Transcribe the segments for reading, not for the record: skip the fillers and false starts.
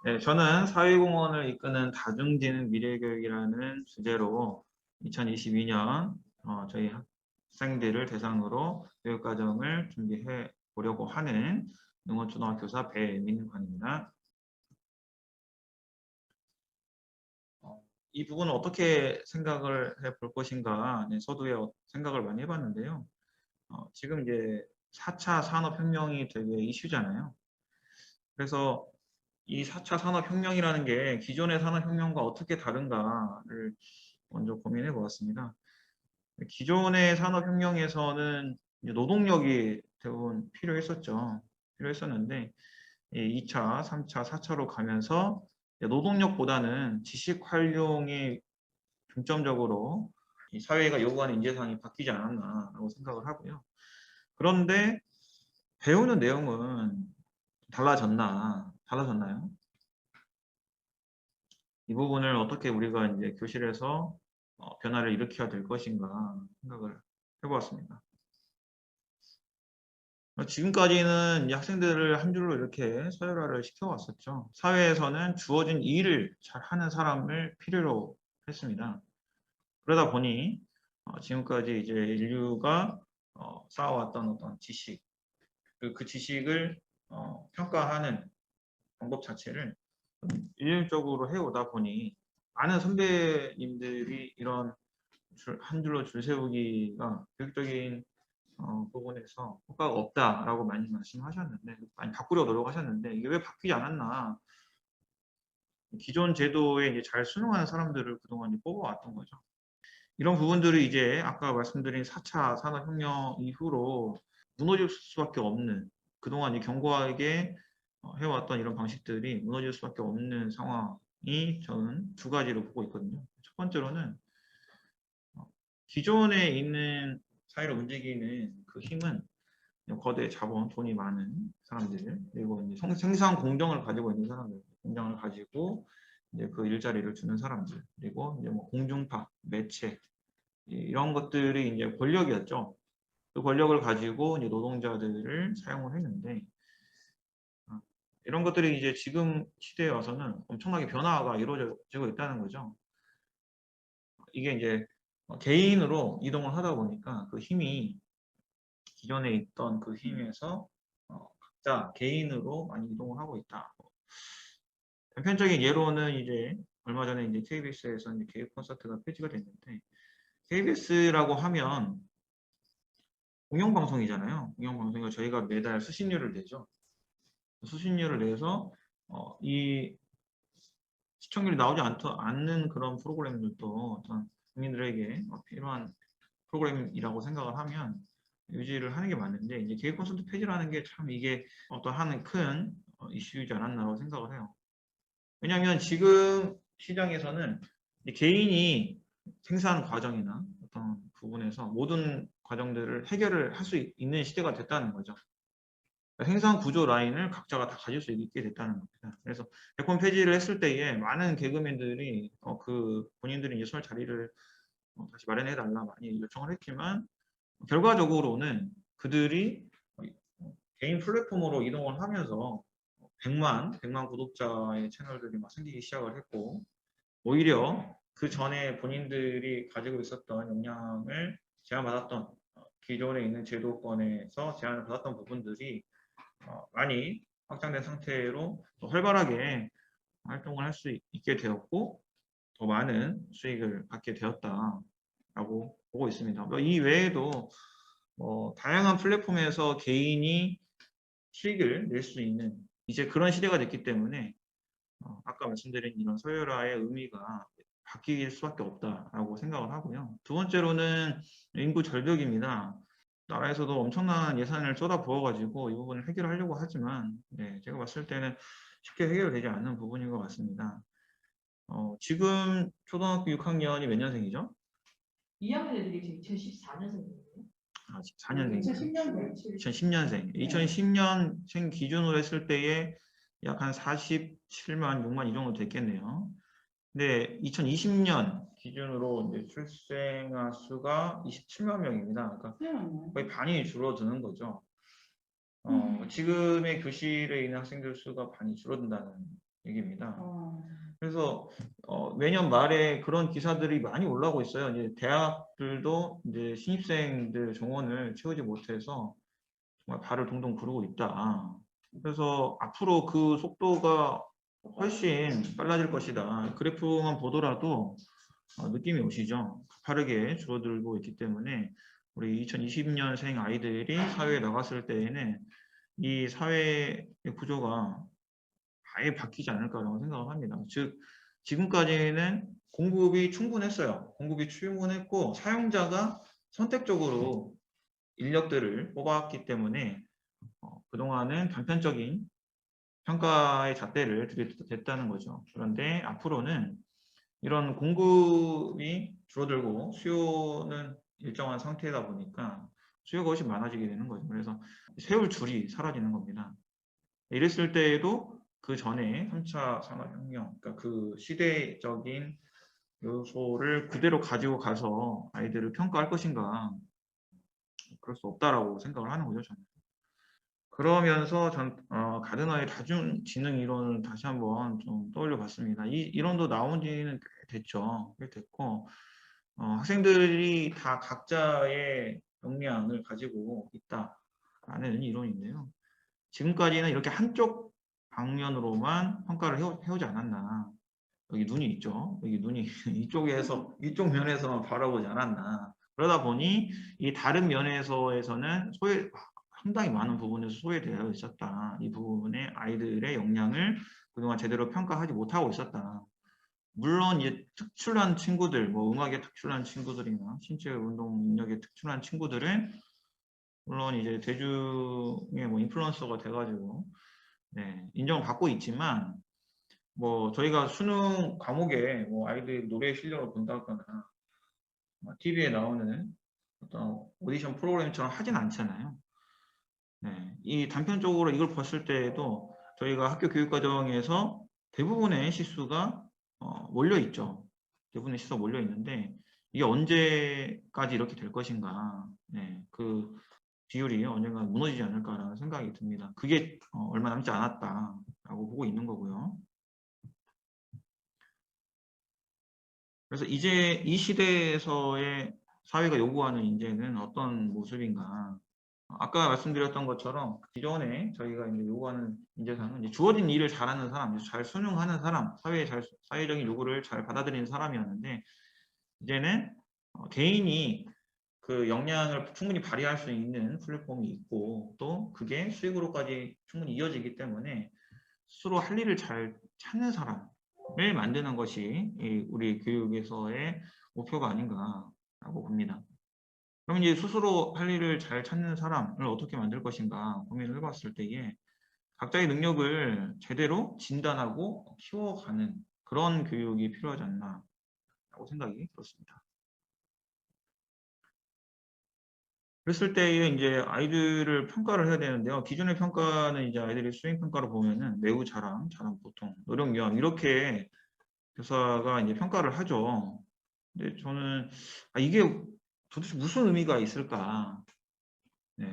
네, 저는 사회공헌을 이끄는 다중지능 미래교육이라는 주제로 2022년 저희 학생들을 대상으로 교육과정을 준비해 보려고 하는 능원초등학교사 배민관입니다. 이 부분을 어떻게 생각을 해 볼 것인가, 네, 서두에 생각을 많이 해봤는데요. 지금 이제 4차 산업혁명이 되게 이슈잖아요. 그래서 이 4차 산업혁명이라는 게 기존의 산업혁명과 어떻게 다른가를 먼저 고민해 보았습니다. 기존의 산업혁명에서는 노동력이 대부분 필요했었죠. 필요했었는데 2차, 3차, 4차로 가면서 노동력보다는 지식 활용이 중점적으로 이 사회가 요구하는 인재상이 바뀌지 않았나라고 생각을 하고요. 그런데 배우는 내용은 달라졌나요? 이 부분을 어떻게 우리가 이제 교실에서 변화를 일으켜야 될 것인가 생각을 해보았습니다. 지금까지는 이 학생들을 한 줄로 이렇게 서열화를 시켜왔었죠. 사회에서는 주어진 일을 잘 하는 사람을 필요로 했습니다. 그러다 보니 지금까지 이제 인류가 쌓아왔던 어떤 지식, 그 지식을 평가하는 방법 자체를 일률적으로 해오다 보니 많은 선배님들이 이런 한 줄로 줄 세우기가 교육적인 부분에서 효과가 없다라고 많이 말씀하셨는데, 많이 바꾸려고 노력하셨는데 이게 왜 바뀌지 않았나? 기존 제도에 이제 잘 순응하는 사람들을 그동안 이제 뽑아왔던 거죠. 이런 부분들이 이제 아까 말씀드린 4차 산업혁명 이후로 무너질 수밖에 없는, 그동안 이 견고하게 해왔던 이런 방식들이 무너질 수밖에 없는 상황이 저는 두 가지로 보고 있거든요. 첫 번째로는 기존에 있는 사회를 움직이는 그 힘은 거대 자본, 돈이 많은 사람들, 그리고 이제 생산 공정을 가지고 있는 사람들, 공정을 가지고 이제 그 일자리를 주는 사람들, 그리고 이제 뭐 공중파, 매체 이런 것들이 이제 권력이었죠. 그 권력을 가지고 이제 노동자들을 사용을 했는데 이런 것들이 이제 지금 시대에 와서는 엄청나게 변화가 이루어지고 있다는 거죠. 이게 이제 개인으로 이동을 하다 보니까 그 힘이 기존에 있던 그 힘에서 각자 개인으로 많이 이동을 하고 있다. 단편적인 예로는 이제 얼마 전에 이제 KBS에서 이제 개국 콘서트가 폐지가 됐는데 KBS라고 하면 공영방송이잖아요. 공영방송이가 저희가 매달 수신료를 내죠. 수신료를 내서 이 시청률이 나오지 않는 그런 프로그램들도 어떤 국민들에게 필요한 프로그램이라고 생각을 하면 유지를 하는 게 맞는데 이제 개인 콘서트 폐지라는 게 참 이게 어떠한 큰 이슈이지 않았나라고 생각을 해요. 왜냐하면 지금 시장에서는 개인이 생산 과정이나 어떤 부분에서 모든 과정들을 해결을 할 수 있는 시대가 됐다는 거죠. 생산 구조 라인을 각자가 다 가질 수 있게 됐다는 겁니다. 그래서 개콘 폐지를 했을 때에 많은 개그맨들이 그 본인들이 이제 설 자리를 다시 마련해 달라 많이 요청을 했지만 결과적으로는 그들이 개인 플랫폼으로 이동을 하면서 100만 구독자의 채널들이 막 생기기 시작을 했고 오히려 그 전에 본인들이 가지고 있었던 역량을 제한받았던 기존에 있는 제도권에서 제한을 받았던 부분들이 많이 확장된 상태로 더 활발하게 활동을 할 수 있게 되었고 더 많은 수익을 받게 되었다라고 보고 있습니다. 이 외에도 다양한 플랫폼에서 개인이 수익을 낼 수 있는 이제 그런 시대가 됐기 때문에 아까 말씀드린 이런 서열화의 의미가 바뀔 수밖에 없다라고 생각을 하고요. 두 번째로는 인구 절벽입니다. 나라에서도 엄청난 예산을 쏟아부어가지고 이 부분을 해결하려고 하지만 네, 제가 봤을 때는 쉽게 해결되지 않는 부분인 것 같습니다. 지금 초등학교 6학년이 몇 년생이죠? 2학년 애들이 2014년생이에요. 아, 4년생이죠. 2010년생. 2010년생 기준으로 했을 때에 약 한 47만, 6만 이 정도 됐겠네요. 근데 2020년 기준으로 이제 출생아 수가 27만 명입니다. 그러니까 거의 반이 줄어드는 거죠. 지금의 교실에 있는 학생들 수가 반이 줄어든다는 얘기입니다. 어. 그래서 매년 말에 그런 기사들이 많이 올라오고 있어요. 이제 대학들도 이제 신입생들 정원을 채우지 못해서 정말 발을 동동 구르고 있다. 그래서 앞으로 그 속도가 훨씬 빨라질 것이다. 그래프만 보더라도 느낌이 오시죠? 가파르게 줄어들고 있기 때문에 우리 2020년생 아이들이 사회에 나갔을 때에는 이 사회의 구조가 아예 바뀌지 않을까라고 생각을 합니다. 즉 지금까지는 공급이 충분했어요. 공급이 충분했고 사용자가 선택적으로 인력들을 뽑았기 때문에 그동안은 단편적인 평가의 잣대를 들였다는 거죠. 그런데 앞으로는 이런 공급이 줄어들고 수요는 일정한 상태다 보니까 수요가 훨씬 많아지게 되는 거죠. 그래서 세울 줄이 사라지는 겁니다. 이랬을 때에도 그 전에 3차 산업혁명, 그러니까 그 시대적인 요소를 그대로 가지고 가서 아이들을 평가할 것인가, 그럴 수 없다라고 생각을 하는 거죠, 저는. 그러면서 가드너의 다중지능 이론을 다시 한번 좀 떠올려 봤습니다. 이 이론도 나온 지는 꽤 됐죠. 꽤 됐고, 학생들이 다 각자의 역량을 가지고 있다라는 이론인데요. 지금까지는 이렇게 한쪽 방면으로만 평가를 해오지 않았나. 여기 눈이 있죠. 여기 눈이 이쪽 면에서만 바라보지 않았나. 그러다 보니 이 다른 면에서는 상당히 많은 부분에서 소외되어 있었다. 이 부분에 아이들의 역량을 그동안 제대로 평가하지 못하고 있었다. 물론 이제 특출난 친구들, 뭐 음악에 특출난 친구들이나 신체 운동 능력에 특출난 친구들은 물론 이제 대중의 뭐 인플루언서가 돼가지고 인정을 받고 있지만 뭐 저희가 수능 과목에 뭐 아이들 노래 실력을 본다거나 TV에 나오는 어떤 오디션 프로그램처럼 하진 않잖아요. 이 단편적으로 이걸 봤을 때에도 저희가 학교 교육 과정에서 대부분의 실수가 몰려 있죠. 대부분의 실수가 몰려 있는데 이게 언제까지 이렇게 될 것인가? 그 비율이 언젠가 무너지지 않을까라는 생각이 듭니다. 그게 얼마 남지 않았다라고 보고 있는 거고요. 그래서 이제 이 시대에서의 사회가 요구하는 인재는 어떤 모습인가? 아까 말씀드렸던 것처럼 기존에 저희가 이제 요구하는 인재상은 이제 주어진 일을 잘하는 사람, 잘 순응하는 사람, 사회적인 요구를 잘 받아들이는 사람이었는데 이제는 개인이 그 역량을 충분히 발휘할 수 있는 플랫폼이 있고 또 그게 수익으로까지 충분히 이어지기 때문에 스스로 할 일을 잘 찾는 사람을 만드는 것이 우리 교육에서의 목표가 아닌가라고 봅니다. 그럼 이제 스스로 할 일을 잘 찾는 사람을 어떻게 만들 것인가 고민을 해봤을 때에 각자의 능력을 제대로 진단하고 키워가는 그런 교육이 필요하지 않나라고 생각이 들었습니다. 그랬을 때에 이제 아이들을 평가를 해야 되는데요. 기존의 평가는 이제 아이들의 수행 평가를 보면은 매우 잘함, 보통, 노력, 요함 이렇게 교사가 이제 평가를 하죠. 근데 저는 이게 도대체 무슨 의미가 있을까?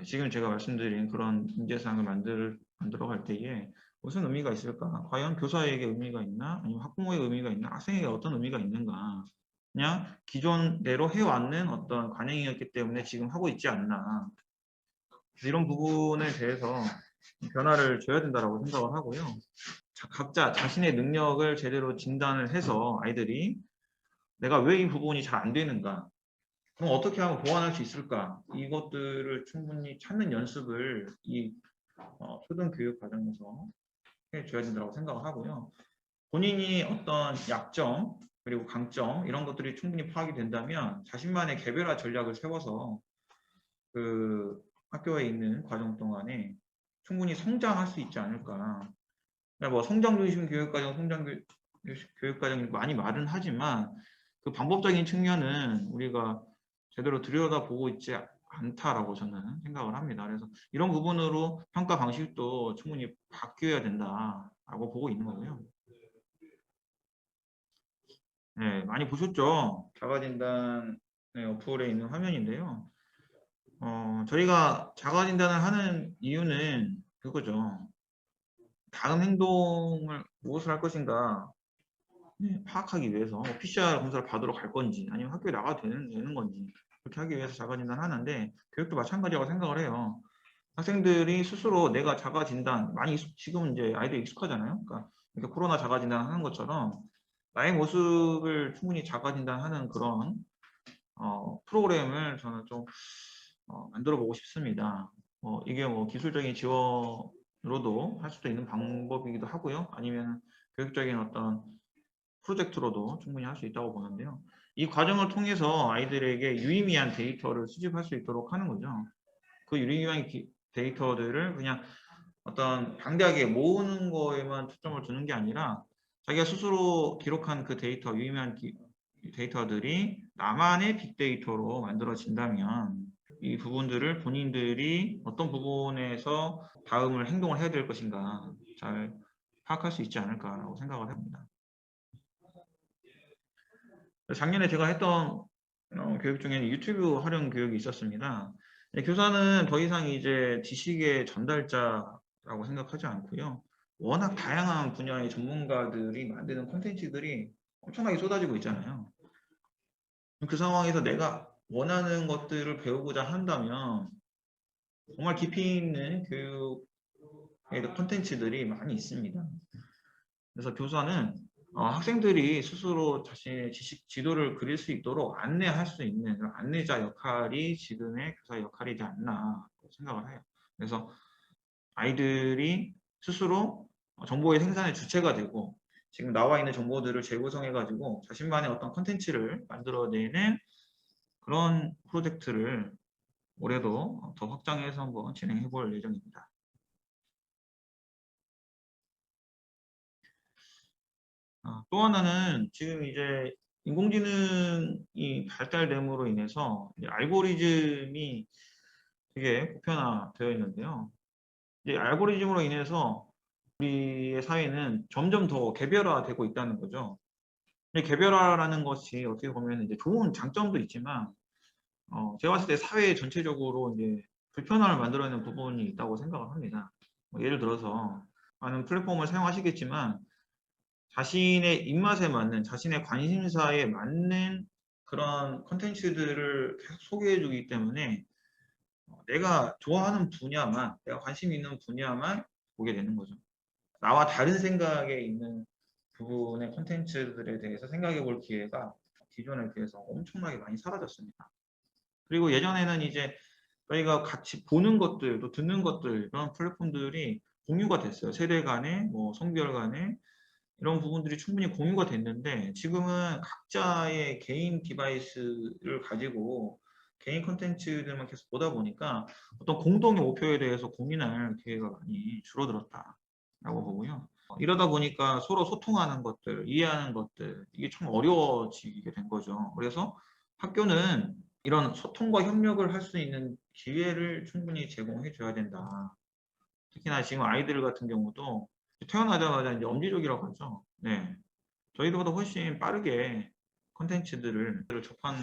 지금 제가 말씀드린 그런 인재상을 만들어 갈 때에 무슨 의미가 있을까? 과연 교사에게 의미가 있나? 아니면 학부모에게 의미가 있나? 학생에게 어떤 의미가 있는가? 그냥 기존대로 해왔는 어떤 관행이었기 때문에 지금 하고 있지 않나. 이런 부분에 대해서 변화를 줘야 된다고 생각을 하고요. 각자 자신의 능력을 제대로 진단을 해서 아이들이 내가 왜 이 부분이 잘 안 되는가? 그럼 어떻게 하면 보완할 수 있을까? 이것들을 충분히 찾는 연습을 이 초등교육 과정에서 해줘야 된다고 생각을 하고요. 본인이 어떤 약점 그리고 강점 이런 것들이 충분히 파악이 된다면 자신만의 개별화 전략을 세워서 그 학교에 있는 과정 동안에 충분히 성장할 수 있지 않을까. 그러니까 뭐 성장 중심 교육과정, 교육과정이 많이 말은 하지만 그 방법적인 측면은 우리가 제대로 들여다보고 있지 않다라고 저는 생각을 합니다. 그래서 이런 부분으로 평가 방식도 충분히 바뀌어야 된다라고 보고 있는 거고요. 많이 보셨죠? 자가진단 어플에 있는 화면인데요. 저희가 자가진단을 하는 이유는 그거죠. 다음 행동을 무엇을 할 것인가 파악하기 위해서 PCR 검사를 받으러 갈 건지 아니면 학교에 나가도 되는 건지 그렇게 하기 위해서 자가진단을 하는데 교육도 마찬가지라고 생각을 해요. 학생들이 스스로 내가 자가진단 많이 지금 이제 아이들이 익숙하잖아요. 그러니까 이렇게 코로나 자가진단 하는 것처럼 나의 모습을 충분히 자가진단하는 그런 프로그램을 저는 좀 만들어 보고 싶습니다. 이게 뭐 기술적인 지원으로도 할 수도 있는 방법이기도 하고요. 아니면 교육적인 어떤 프로젝트로도 충분히 할 수 있다고 보는데요. 이 과정을 통해서 아이들에게 유의미한 데이터를 수집할 수 있도록 하는 거죠. 그 유의미한 데이터들을 그냥 어떤 방대하게 모으는 거에만 초점을 두는 게 아니라 자기가 스스로 기록한 그 데이터, 유의미한 데이터들이 나만의 빅데이터로 만들어진다면 이 부분들을 본인들이 어떤 부분에서 다음을 행동을 해야 될 것인가 잘 파악할 수 있지 않을까라고 생각을 합니다. 작년에 제가 했던 교육 중에는 유튜브 활용 교육이 있었습니다. 교사는 더 이상 이제 지식의 전달자라고 생각하지 않고요. 워낙 다양한 분야의 전문가들이 만드는 콘텐츠들이 엄청나게 쏟아지고 있잖아요. 그 상황에서 내가 원하는 것들을 배우고자 한다면 정말 깊이 있는 교육의 콘텐츠들이 많이 있습니다. 그래서 교사는 학생들이 스스로 자신의 지식 지도를 그릴 수 있도록 안내할 수 있는 그런 안내자 역할이 지금의 교사의 역할이지 않나 생각을 해요. 그래서 아이들이 스스로 정보의 생산의 주체가 되고 지금 나와 있는 정보들을 재구성해 가지고 자신만의 어떤 콘텐츠를 만들어내는 그런 프로젝트를 올해도 더 확장해서 한번 진행해 볼 예정입니다. 또 하나는 지금 이제 인공지능이 발달됨으로 인해서 이제 알고리즘이 되게 보편화되어 있는데요. 이제 알고리즘으로 인해서 우리의 사회는 점점 더 개별화되고 있다는 거죠. 근데 개별화라는 것이 어떻게 보면 이제 좋은 장점도 있지만, 제가 봤을 때 사회 전체적으로 이제 불편함을 만들어내는 부분이 있다고 생각을 합니다. 뭐 예를 들어서 많은 플랫폼을 사용하시겠지만 자신의 입맛에 맞는 자신의 관심사에 맞는 그런 콘텐츠들을 계속 소개해 주기 때문에 내가 좋아하는 분야만 내가 관심 있는 분야만 보게 되는 거죠. 나와 다른 생각에 있는 부분의 콘텐츠들에 대해서 생각해 볼 기회가 기존에 비해서 엄청나게 많이 사라졌습니다. 그리고 예전에는 이제 저희가 같이 보는 것들 또 듣는 것들 이런 플랫폼들이 공유가 됐어요. 세대 간에 뭐 성별 간에 이런 부분들이 충분히 공유가 됐는데 지금은 각자의 개인 디바이스를 가지고 개인 콘텐츠들만 계속 보다 보니까 어떤 공동의 목표에 대해서 고민할 기회가 많이 줄어들었다라고 보고요. 이러다 보니까 서로 소통하는 것들, 이해하는 것들 이게 참 어려워지게 된 거죠. 그래서 학교는 이런 소통과 협력을 할 수 있는 기회를 충분히 제공해 줘야 된다. 특히나 지금 아이들 같은 경우도 태어나자마자 이제 엄지족이라고 하죠. 네. 저희들보다 훨씬 빠르게 콘텐츠들을 접한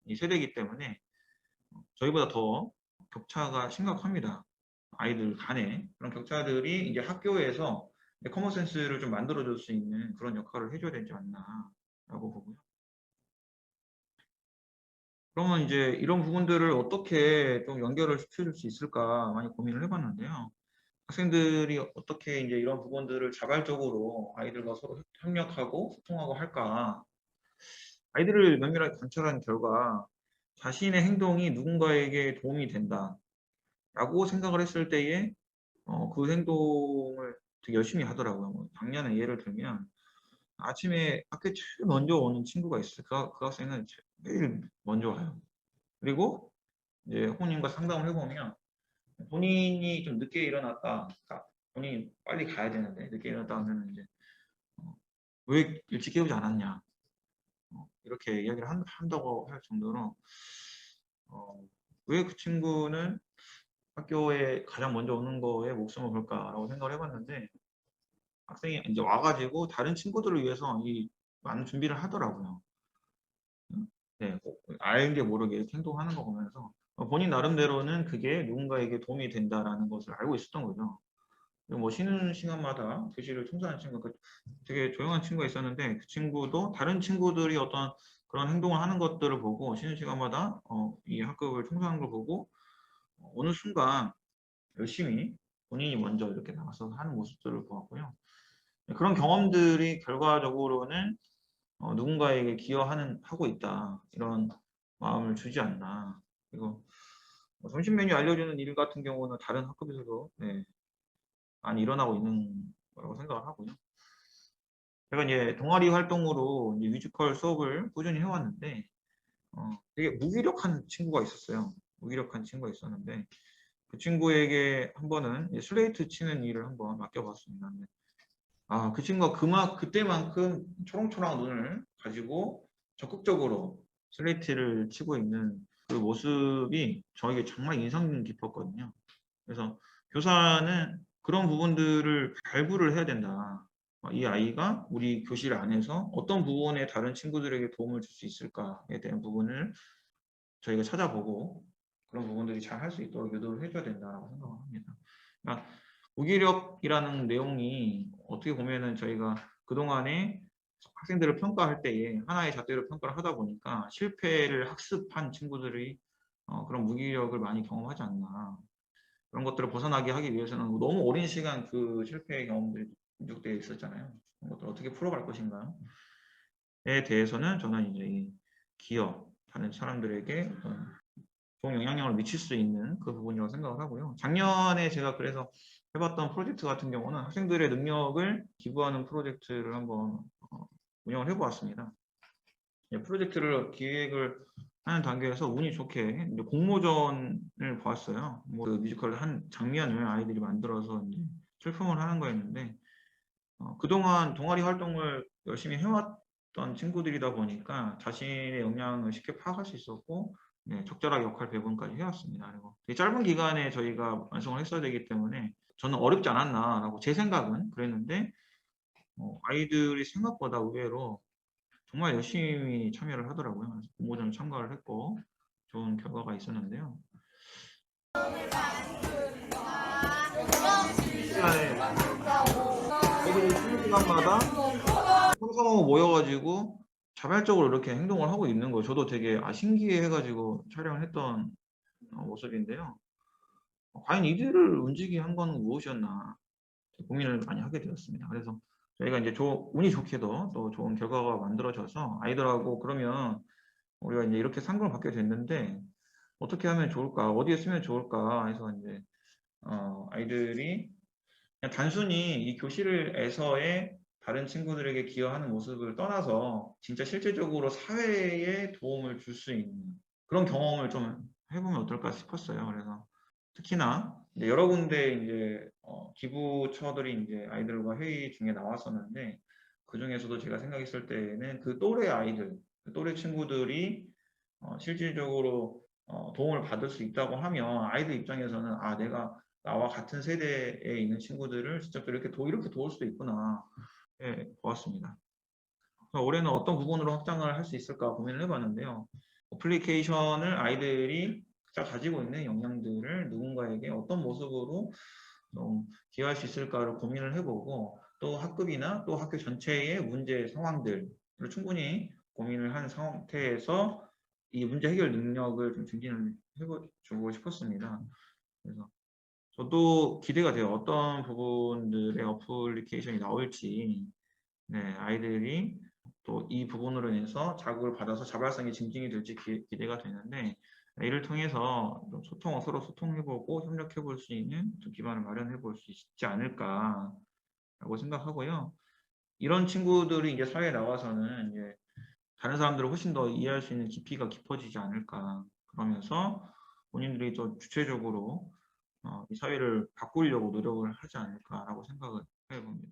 이 세대이기 때문에 저희보다 더 격차가 심각합니다. 아이들 간에 그런 격차들이 이제 학교에서 커먼 센스를 좀 만들어줄 수 있는 그런 역할을 해줘야 되지 않나라고 보고요. 그러면 이제 이런 부분들을 어떻게 좀 연결을 시켜줄 수 있을까 많이 고민을 해봤는데요. 학생들이 어떻게 이제 이런 부분들을 자발적으로 아이들과 서로 협력하고 소통하고 할까? 아이들을 면밀하게 관찰한 결과 자신의 행동이 누군가에게 도움이 된다라고 생각을 했을 때에 그 행동을 되게 열심히 하더라고요. 뭐 작년에 예를 들면 아침에 학교에 제일 먼저 오는 친구가 있어요. 그 학생은 제일 먼저 와요. 그리고 이제 후보님과 상담을 해보면 본인이 좀 늦게 일어났다. 그러니까 본인이 빨리 가야 되는데 늦게 일어났다 하면 이제 왜 일찍 깨우지 않았냐. 이렇게 이야기를 한다고 할 정도로 왜 그 친구는 학교에 가장 먼저 오는 거에 목숨을 걸까라고 생각을 해봤는데 학생이 이제 와가지고 다른 친구들을 위해서 이 많은 준비를 하더라고요. 네, 알게 모르게 이렇게 행동하는 거 보면서 본인 나름대로는 그게 누군가에게 도움이 된다라는 것을 알고 있었던 거죠. 그리고 뭐 쉬는 시간마다 교실을 청소하는 친구가 되게 조용한 친구가 있었는데 그 친구도 다른 친구들이 어떤 그런 행동을 하는 것들을 보고 쉬는 시간마다 이 학급을 청소하는 걸 보고 어느 순간 열심히 본인이 먼저 이렇게 나가서 하는 모습들을 보았고요. 그런 경험들이 결과적으로는 누군가에게 하고 있다 이런 마음을 주지 않나. 그리고 점심 메뉴 알려주는 일 같은 경우는 다른 학급에서도 많이 일어나고 있는 거라고 생각을 하고요. 제가 이제 동아리 활동으로 이제 뮤지컬 수업을 꾸준히 해왔는데 되게 무기력한 친구가 있었어요. 무기력한 친구가 있었는데 그 친구에게 한 번은 이제 슬레이트 치는 일을 한번 맡겨봤습니다. 근데 그 친구가 그때만큼 초롱초롱한 눈을 가지고 적극적으로 슬레이트를 치고 있는 그 모습이 저에게 정말 인상 깊었거든요. 그래서 교사는 그런 부분들을 발굴을 해야 된다. 이 아이가 우리 교실 안에서 어떤 부분에 다른 친구들에게 도움을 줄 수 있을까에 대한 부분을 저희가 찾아보고 그런 부분들이 잘 할 수 있도록 유도를 해줘야 된다고 생각을 합니다. 그러니까 무기력이라는 내용이 어떻게 보면은 저희가 그동안에 학생들을 평가할 때에 하나의 잣대로 평가를 하다 보니까 실패를 학습한 친구들이 그런 무기력을 많이 경험하지 않나. 그런 것들을 벗어나게 하기 위해서는 너무 오랜 시간 그 실패의 경험들이 누적되어 있었잖아요. 그런 것들을 어떻게 풀어갈 것인가에 대해서는 저는 이제 이 기업, 다른 사람들에게 어떤 좋은 영향력을 미칠 수 있는 그 부분이라고 생각을 하고요. 작년에 제가 그래서 해봤던 프로젝트 같은 경우는 학생들의 능력을 기부하는 프로젝트를 한번 운영을 해보았습니다. 프로젝트를 기획을 하는 단계에서 운이 좋게 이제 공모전을 보았어요. 뭐 그 뮤지컬 한 장면을 아이들이 만들어서 이제 출품을 하는 거였는데 그동안 동아리 활동을 열심히 해왔던 친구들이다 보니까 자신의 역량을 쉽게 파악할 수 있었고 적절하게 역할 배분까지 해왔습니다. 그리고 되게 짧은 기간에 저희가 완성을 했어야 되기 때문에 저는 어렵지 않았나라고 제 생각은 그랬는데 아이들이 생각보다 의외로 정말 열심히 참여를 하더라고요. 그래서 공모전 참가를 했고 좋은 결과가 있었는데요. 시간에 애들이 쉬는 시간마다 평소하고 모여가지고 자발적으로 이렇게 행동을 하고 있는 거예요. 저도 되게 신기해가지고 촬영을 했던 모습인데요. 과연 이들을 움직이게 한 건 무엇이었나 고민을 많이 하게 되었습니다. 그래서 저희가 이제 운이 좋게도 또 좋은 결과가 만들어져서 아이들하고 그러면 우리가 이제 이렇게 상금을 받게 됐는데 어떻게 하면 좋을까, 어디에 쓰면 좋을까 해서 이제 아이들이 그냥 단순히 이 교실에서의 다른 친구들에게 기여하는 모습을 떠나서 진짜 실제적으로 사회에 도움을 줄 수 있는 그런 경험을 좀 해보면 어떨까 싶었어요. 그래서 특히나 이제 여러 군데 이제 기부처들이 이제 아이들과 회의 중에 나왔었는데 그 중에서도 제가 생각했을 때는 그 또래 아이들, 그 또래 친구들이 실질적으로 도움을 받을 수 있다고 하면 아이들 입장에서는 내가 나와 같은 세대에 있는 친구들을 직접 이렇게 도울 수도 있구나 보았습니다. 올해는 어떤 부분으로 확장을 할 수 있을까 고민을 해봤는데요. 어플리케이션을 아이들이 각자 가지고 있는 역량들을 누군가에게 어떤 모습으로 좀 기여할 수 있을까를 고민을 해보고 또 학급이나 또 학교 전체의 문제 상황들을 충분히 고민을 한 상태에서 이 문제 해결 능력을 좀 증진을 해주고 싶었습니다. 그래서 저도 기대가 돼요. 어떤 부분들의 어플리케이션이 나올지 아이들이 또 이 부분으로 인해서 자극을 받아서 자발성이 증진이 될지 기대가 되는데 이를 통해서 좀 서로 소통해보고 협력해볼 수 있는 좀 기반을 마련해볼 수 있지 않을까라고 생각하고요. 이런 친구들이 이제 사회에 나와서는 이제 다른 사람들을 훨씬 더 이해할 수 있는 깊이가 깊어지지 않을까. 그러면서 본인들이 더 주체적으로 이 사회를 바꾸려고 노력을 하지 않을까라고 생각을 해봅니다.